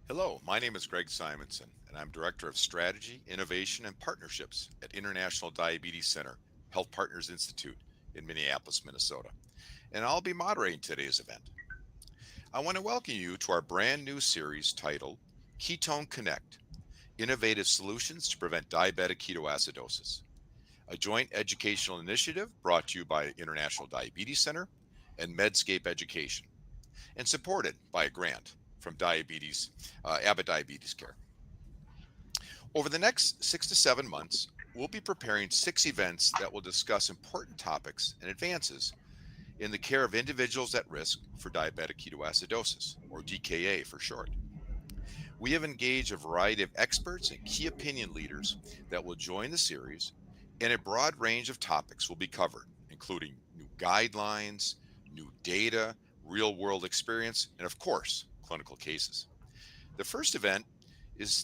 Hello, my name is Gregg Simonson, and I'm Director of Strategy, Innovation, and Partnerships at International Diabetes Center, Health Partners Institute in Minneapolis, Minnesota. And I'll be moderating today's event. I want to welcome you to our brand new series titled Ketone Connect Innovative Solutions to Prevent Diabetic Ketoacidosis, a joint educational initiative brought to you by International Diabetes Center and Medscape Education, and supported by a grant from Abbott Diabetes Care. Over the next 6 to 7 months, we'll be preparing 6 events that will discuss important topics and advances in the care of individuals at risk for diabetic ketoacidosis, or DKA for short. We have engaged a variety of experts and key opinion leaders that will join the series, and a broad range of topics will be covered, including new guidelines, new data, real-world experience, and of course, clinical cases. The first event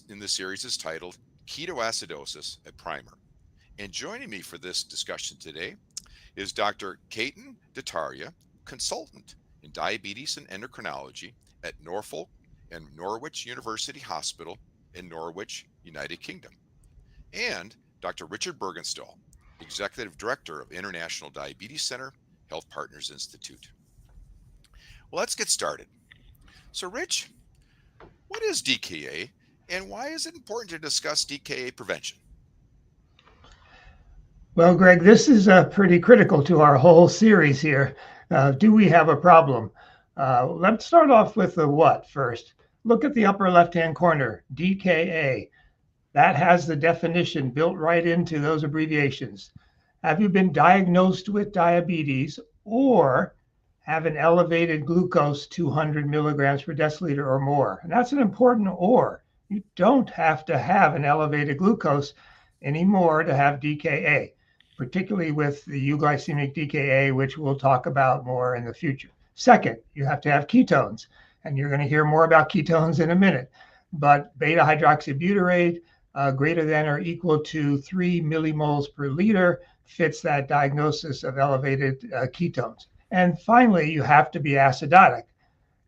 in the series is titled Ketoacidosis, a Primer. And joining me for this discussion today is Dr. Ketan Dhatariya, consultant in diabetes and endocrinology at Norfolk and Norwich University Hospital in Norwich, United Kingdom, and Dr. Richard Bergenstal, Executive Director of International Diabetes Center, HealthPartners Institute. Well, let's get started. So, Rich, what is DKA, and why is it important to discuss DKA prevention? Well, Greg, this is pretty critical to our whole series here. Do we have a problem? Let's start off with the what first. Look at the upper left-hand corner, DKA. That has the definition built right into those abbreviations. Have you been diagnosed with diabetes or have an elevated glucose 200 milligrams per deciliter or more? And that's an important or. You don't have to have an elevated glucose anymore to have DKA, particularly with the euglycemic DKA, which we'll talk about more in the future. Second, you have to have ketones, and you're going to hear more about ketones in a minute. But beta hydroxybutyrate greater than or equal to 3 millimoles per liter fits that diagnosis of elevated ketones. And finally, you have to be acidotic.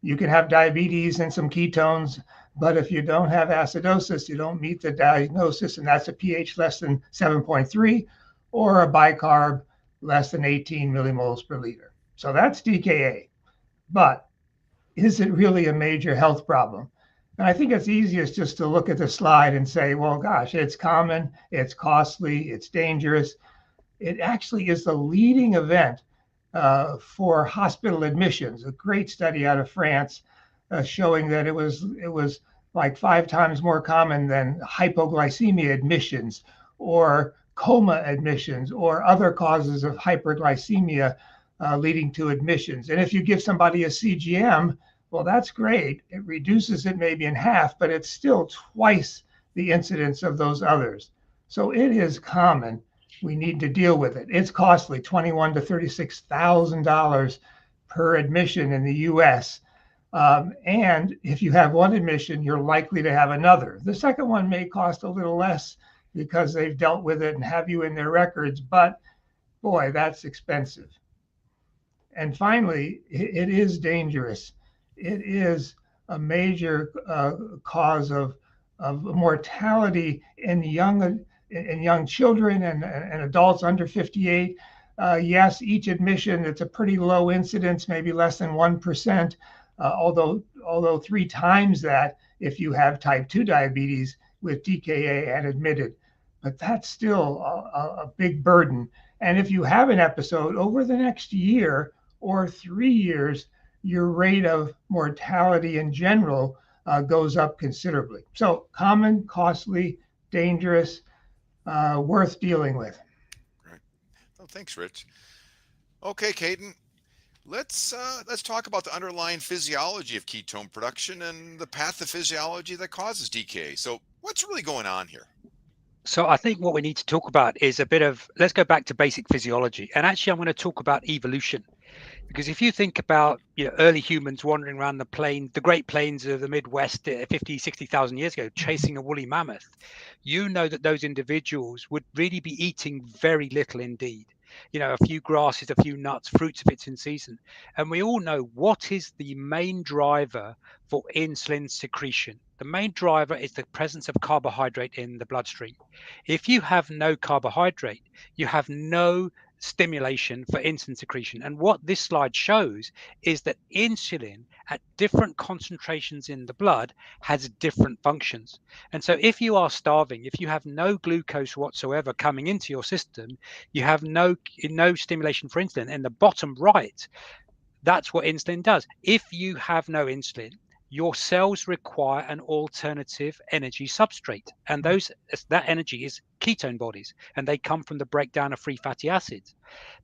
You can have diabetes and some ketones, but if you don't have acidosis, you don't meet the diagnosis, and that's a pH less than 7.3 or a bicarb less than 18 millimoles per liter. So that's DKA. But is it really a major health problem? And I think it's easiest just to look at the slide and say, well, gosh, it's common, it's costly, it's dangerous. It actually is the leading event for hospital admissions. A great study out of France showing that it was like 5 times more common than hypoglycemia admissions or coma admissions or other causes of hyperglycemia leading to admissions. And if you give somebody a CGM, well, that's great. It reduces it maybe in half, but it's still twice the incidence of those others. So it is common. We need to deal with it. It's costly, $21,000 to $36,000 per admission in the U.S. And if you have one admission, you're likely to have another. The second one may cost a little less because they've dealt with it and have you in their records, but boy, that's expensive. And finally, it is dangerous. It is a major cause of mortality in young children and adults under 58. Yes, each admission, it's a pretty low incidence, maybe less than 1%, although 3 times that if you have type 2 diabetes with DKA and admitted. But that's still a big burden. And if you have an episode over the next year or 3 years, your rate of mortality in general goes up considerably. So common, costly, dangerous, worth dealing with. Right. Oh, thanks, Rich. Okay, Ketan, let's talk about the underlying physiology of ketone production and the pathophysiology that causes DKA. So what's really going on here? So I think what we need to talk about is a bit of, let's go back to basic physiology. And actually, I'm going to talk about evolution. Because if you think about early humans wandering around the Great Plains of the Midwest 50, 60,000 years ago, chasing a woolly mammoth, you know that those individuals would really be eating very little indeed. a few grasses, a few nuts, fruits if it's in season. And we all know what is the main driver for insulin secretion. The main driver is the presence of carbohydrate in the bloodstream. If you have no carbohydrate, you have no stimulation for insulin secretion. And what this slide shows is that insulin at different concentrations in the blood has different functions. And so if you are starving, if you have no glucose whatsoever coming into your system, you have no stimulation for insulin. In the bottom right, that's what insulin does. If you have no insulin, your cells require an alternative energy substrate, and that energy is ketone bodies, and they come from the breakdown of free fatty acids.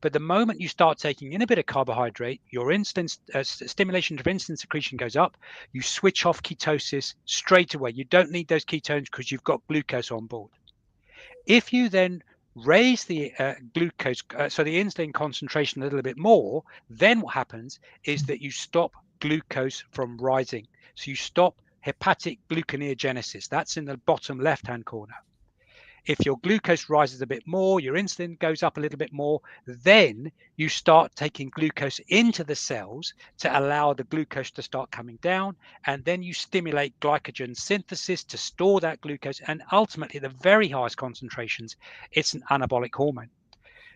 But the moment you start taking in a bit of carbohydrate, your insulin stimulation of insulin secretion goes up. You switch off ketosis straight away. You don't need those ketones because you've got glucose on board. If you then raise the glucose, so the insulin concentration a little bit more, then what happens is that you stop glucose from rising. So you stop hepatic gluconeogenesis. That's in the bottom left-hand corner. If your glucose rises a bit more, your insulin goes up a little bit more, then you start taking glucose into the cells to allow the glucose to start coming down. And then you stimulate glycogen synthesis to store that glucose. And ultimately, the very highest concentrations, it's an anabolic hormone.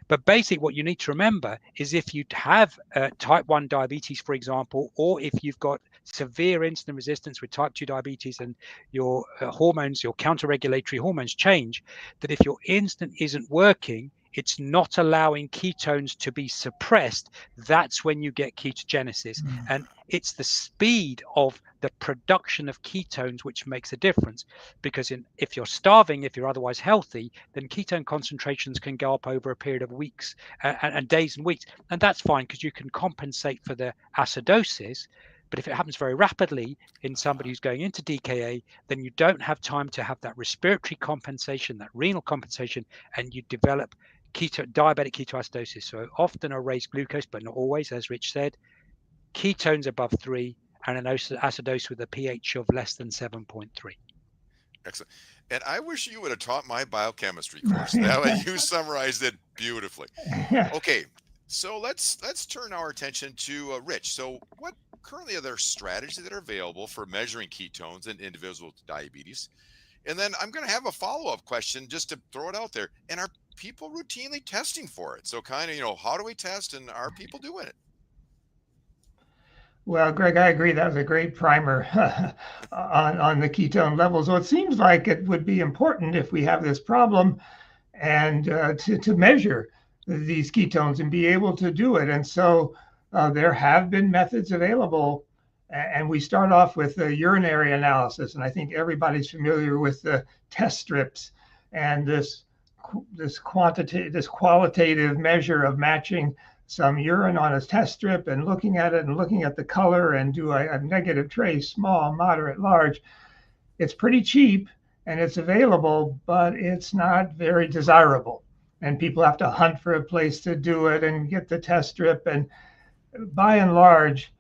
But basically, what you need to remember is if you have type 1 diabetes, for example, or if you've got severe insulin resistance with type 2 diabetes and your hormones, your counter-regulatory hormones change, that if your insulin isn't working, it's not allowing ketones to be suppressed. That's when you get ketogenesis. And it's the speed of the production of ketones which makes a difference. Because if you're starving, if you're otherwise healthy, then ketone concentrations can go up over a period of weeks and days and weeks. And that's fine because you can compensate for the acidosis. But if it happens very rapidly in somebody who's going into DKA, then you don't have time to have that respiratory compensation, that renal compensation, and you develop diabetic ketoacidosis. So often a raised glucose, but not always, as Rich said, ketones above 3, and an acidosis with a pH of less than 7.3. Excellent. And I wish you would have taught my biochemistry course. That way you summarized it beautifully. Okay, so let's turn our attention to Rich. So what currently are there strategies that are available for measuring ketones in individuals with diabetes? And then I'm going to have a follow-up question just to throw it out there. And are people routinely testing for it? So kind of, how do we test, and are people doing it? Well, Greg, I agree. That was a great primer on the ketone levels. So it seems like it would be important if we have this problem and to measure these ketones and be able to do it. And so there have been methods available. And we start off with the urinary analysis. And I think everybody's familiar with the test strips and this qualitative measure of matching some urine on a test strip and looking at it and looking at the color and do a negative trace, small, moderate, large. It's pretty cheap and it's available, but it's not very desirable. And people have to hunt for a place to do it and get the test strip. And by and large,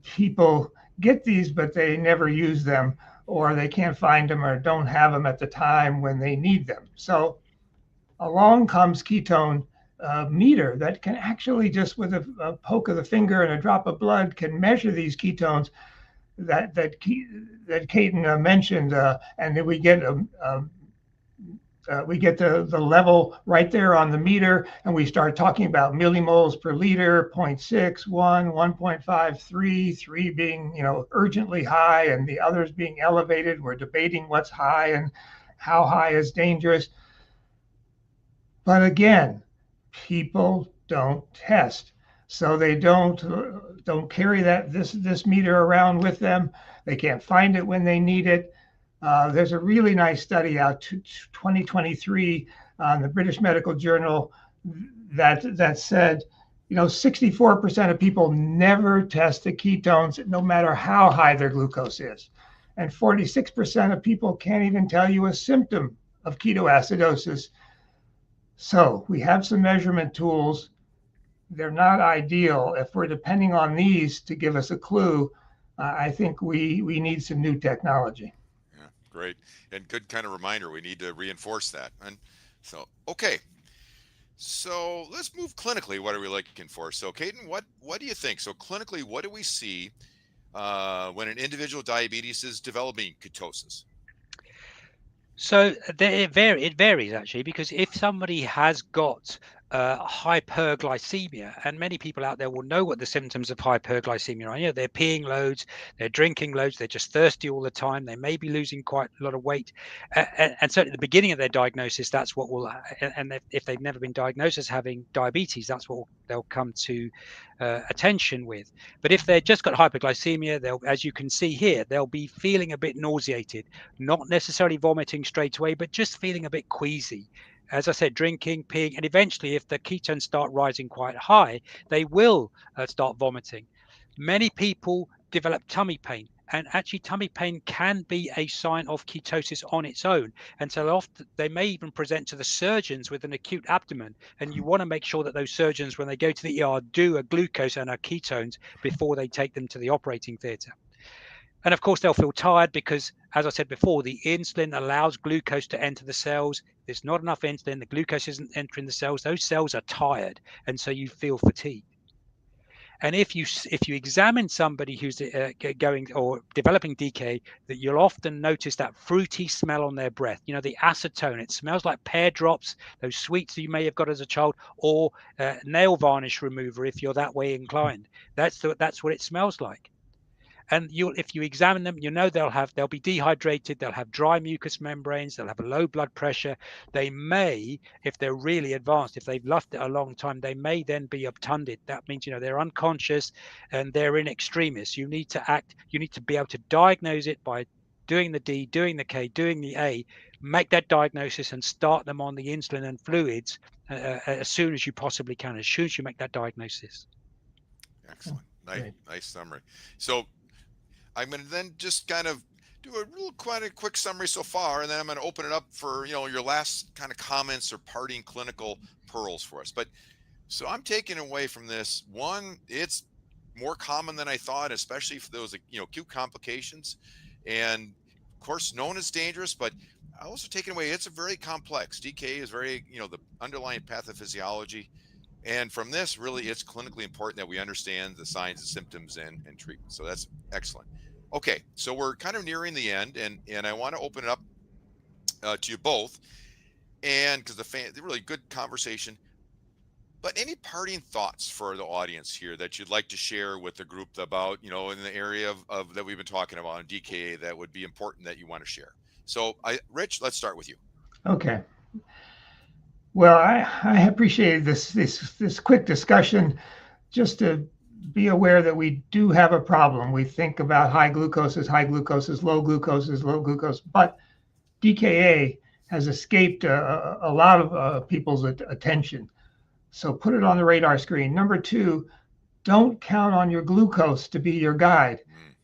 people get these, but they never use them, or they can't find them or don't have them at the time when they need them. So along comes ketone meter that can actually just with a poke of the finger and a drop of blood can measure these ketones that Ketan mentioned, and then we get the level right there on the meter, and we start talking about millimoles per liter, 0.6, 1, 1.5, 3 being urgently high, and the others being elevated. We're debating what's high and how high is dangerous. But again, people don't test, so they don't carry this meter around with them. They can't find it when they need it. There's a really nice study out to 2023 on the British Medical Journal that said 64% of people never test the ketones no matter how high their glucose is, and 46% of people can't even tell you a symptom of ketoacidosis. So we have some measurement tools. They're not ideal. If we're depending on these to give us a clue, I think we need some new technology. Yeah, great. And good kind of reminder. We need to reinforce that. And so, okay. So let's move clinically. What are we looking for? So, Ketan, what do you think? So, clinically, what do we see when an individual diabetes is developing ketosis? So it varies actually, because if somebody has got hyperglycemia, and many people out there will know what the symptoms of hyperglycemia are. They're peeing loads, they're drinking loads, they're just thirsty all the time. They may be losing quite a lot of weight, and certainly at the beginning of their diagnosis, that's what will. And if they've never been diagnosed as having diabetes, that's what they'll come to attention with. But if they've just got hyperglycemia, they'll, as you can see here, they'll be feeling a bit nauseated, not necessarily vomiting straight away, but just feeling a bit queasy. As I said, drinking, peeing, and eventually, if the ketones start rising quite high, they will start vomiting. Many people develop tummy pain, and actually, tummy pain can be a sign of ketosis on its own. And so often they may even present to the surgeons with an acute abdomen. And you want to make sure that those surgeons, when they go to the ER, do a glucose and a ketones before they take them to the operating theatre. And of course, they'll feel tired because, as I said before, the insulin allows glucose to enter the cells. There's not enough insulin. The glucose isn't entering the cells. Those cells are tired, and so you feel fatigued. And if you examine somebody who's going or developing DK, that you'll often notice that fruity smell on their breath. The acetone. It smells like pear drops, those sweets that you may have got as a child, or nail varnish remover if you're that way inclined. That's what it smells like. And if you examine them, they'll be dehydrated, they'll have dry mucous membranes, they'll have a low blood pressure. They may, if they're really advanced, if they've left it a long time, they may then be obtunded. That means they're unconscious and they're in extremis. You need to be able to diagnose it by doing the D, doing the K, doing the A, make that diagnosis and start them on the insulin and fluids as soon as you possibly can, as soon as you make that diagnosis. Excellent. Great. Nice summary. So, I'm going to then just kind of do quite a quick summary so far, and then I'm going to open it up for your last kind of comments or parting clinical pearls for us. But so I'm taking away from this one, it's more common than I thought, especially for those acute complications, and of course known as dangerous. But I also taken away it's a very complex. DK is very the underlying pathophysiology. And from this, really, it's clinically important that we understand the signs and symptoms and treatment. So that's excellent. Okay, so we're kind of nearing the end, and I want to open it up to you both, and because the really good conversation. But any parting thoughts for the audience here that you'd like to share with the group about in the area of that we've been talking about in DKA that would be important that you want to share? So, Rich, let's start with you. Okay. Well, I appreciated this quick discussion, just to be aware that we do have a problem. We think about high glucose, low glucose, low glucose, but DKA has escaped a lot of people's attention. So put it on the radar screen. Number two, don't count on your glucose to be your guide.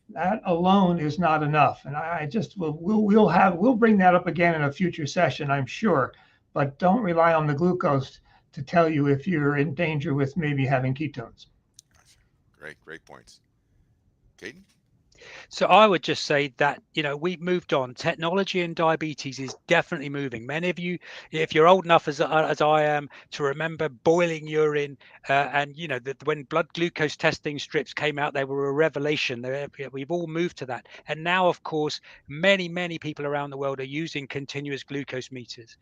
That alone is not enough. And I just we'll bring that up again in a future session, I'm sure. But don't rely on the glucose to tell you if you're in danger with maybe having ketones. Great points. Ketan? So I would just say that, we've moved on. Technology in diabetes is definitely moving. Many of you, if you're old enough as I am to remember boiling urine, and that when blood glucose testing strips came out, they were a revelation. We've all moved to that. And now, of course, many people around the world are using continuous glucose meters.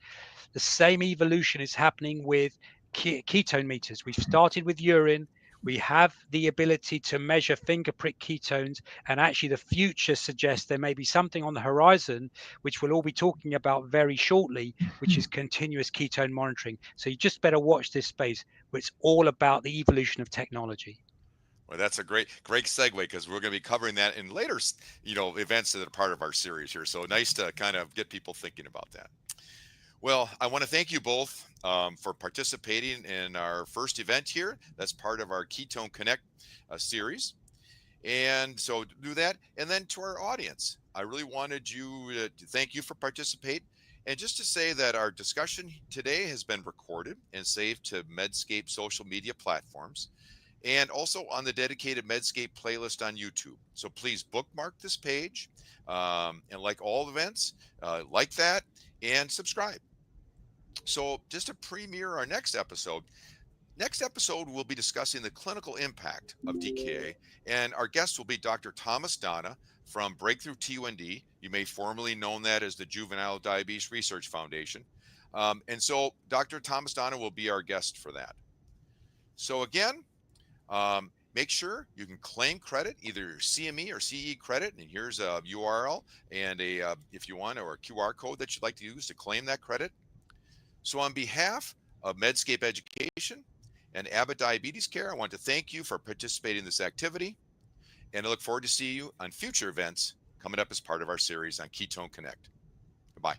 The same evolution is happening with ketone meters. We've started with urine. We have the ability to measure finger prick ketones, and actually the future suggests there may be something on the horizon, which we'll all be talking about very shortly, which is continuous ketone monitoring. So you just better watch this space, where it's all about the evolution of technology. Well, that's a great segue, because we're going to be covering that in later, events that are part of our series here. So nice to kind of get people thinking about that. Well, I want to thank you both for participating in our first event here. That's part of our Ketone Connect series. And so do that. And then to our audience, I really wanted to thank you for participating. And just to say that our discussion today has been recorded and saved to Medscape social media platforms, and also on the dedicated Medscape playlist on YouTube. So please bookmark this page, and like all events, like that and subscribe. So just to premiere our next episode, we'll be discussing the clinical impact of DKA, and our guest will be Dr. Thomas Dana from Breakthrough T1D. You may formerly known that as the Juvenile Diabetes Research Foundation. And so Dr. Thomas Dana will be our guest for that. So again, make sure you can claim credit, either your CME or CE credit, and here's a URL and if you want, or a QR code that you'd like to use to claim that credit. So on behalf of Medscape Education and Abbott Diabetes Care, I want to thank you for participating in this activity, and I look forward to seeing you on future events coming up as part of our series on Ketone Connect. Goodbye.